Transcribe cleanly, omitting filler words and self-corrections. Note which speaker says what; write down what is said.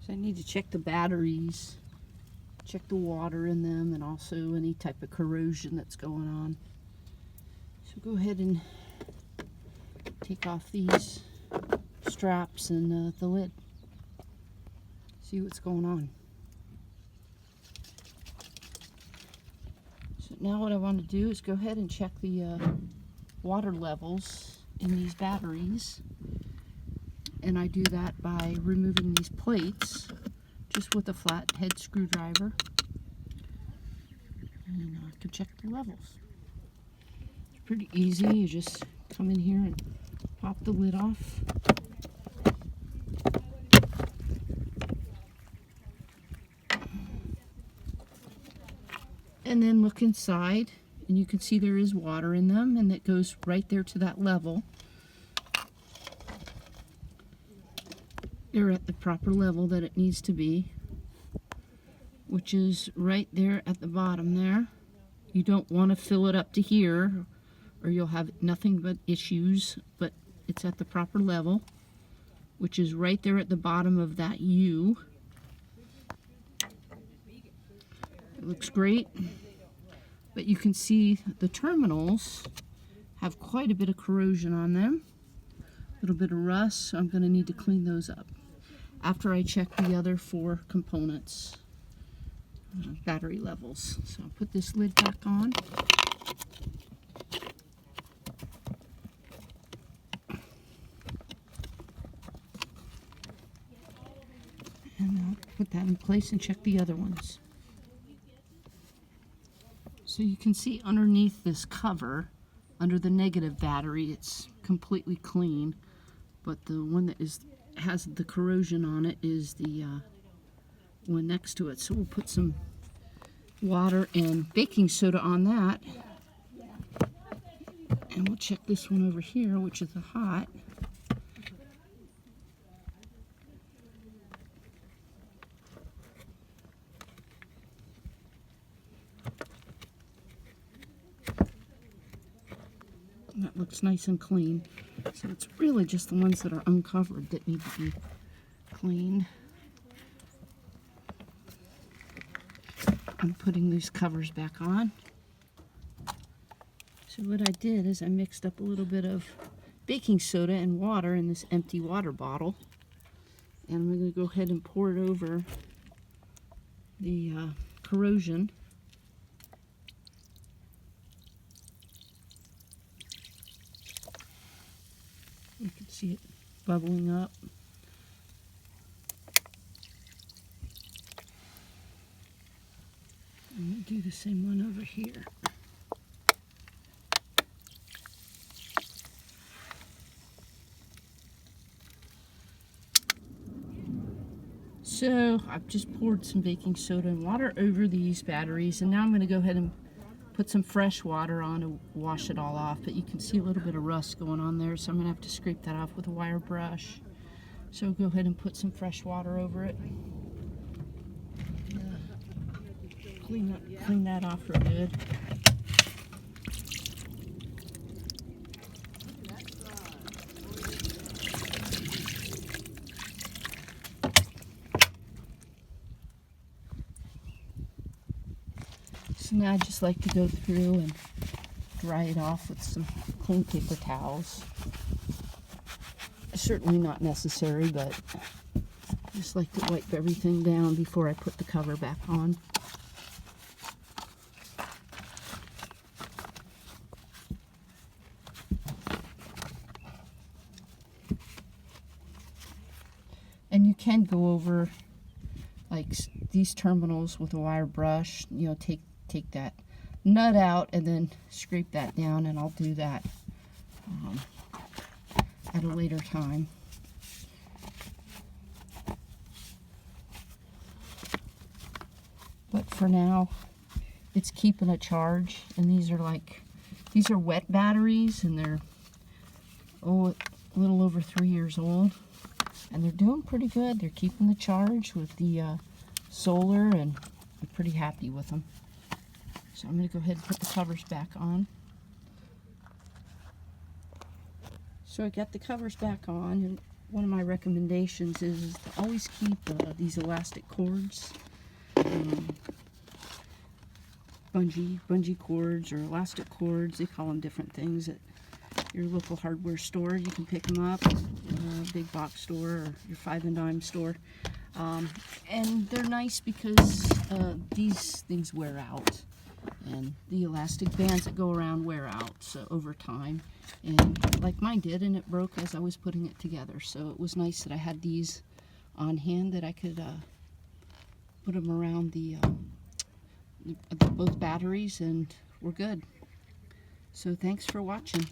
Speaker 1: So I need to check the batteries, check the water in them, and also any type of corrosion that's going on. So go ahead and take off these straps and the lid. See what's going on. So now what I want to do is go ahead and check the water levels in these batteries. And I do that by removing these plates just with a flat head screwdriver. And I can check the levels. It's pretty easy. You just come in here and pop the lid off. And then look inside, and you can see there is water in them, and it goes right there to that level. They're at the proper level that it needs to be, which is right there at the bottom there. You don't want to fill it up to here, or you'll have nothing but issues, but it's at the proper level, which is right there at the bottom of that U. It looks great, but you can see the terminals have quite a bit of corrosion on them, a little bit of rust, so I'm going to need to clean those up after I check the other 4 components, battery levels. So I'll put this lid back on. And I'll put that in place and check the other ones. So you can see underneath this cover, under the negative battery, it's completely clean, but the one that has the corrosion on it is the one next to it. So we'll put some water and baking soda on that, and we'll check this one over here, which is the hot. That looks nice and clean. So it's really just the ones that are uncovered that need to be cleaned. I'm putting these covers back on. So what I did is I mixed up a little bit of baking soda and water in this empty water bottle. And I'm going to go ahead and pour it over the corrosion. You can see it bubbling up. I'm going to do the same one over here. So I've just poured some baking soda and water over these batteries, and now I'm going to go ahead and put some fresh water on to wash it all off. But you can see a little bit of rust going on there, so I'm going to have to scrape that off with a wire brush. So go ahead and put some fresh water over it. Clean that off real good. So now I just like to go through and dry it off with some clean paper towels. Certainly not necessary, but I just like to wipe everything down before I put the cover back on. And you can go over like these terminals with a wire brush, you know, take that nut out and then scrape that down, and I'll do that at a later time. But for now, it's keeping a charge, and these are wet batteries, and they're a little over 3 years old, and they're doing pretty good. They're keeping the charge with the solar, and I'm pretty happy with them. So I'm going to go ahead and put the covers back on. So I got the covers back on, and one of my recommendations is to always keep these elastic cords, bungee cords or elastic cords. They call them different things at your local hardware store. You can pick them up, big box store or your 5 and dime store. And they're nice because these things wear out, and the elastic bands that go around wear out so over time, and like mine did, and it broke as I was putting it together. So it was nice that I had these on hand that I could put them around both batteries, and we're good. So thanks for watching.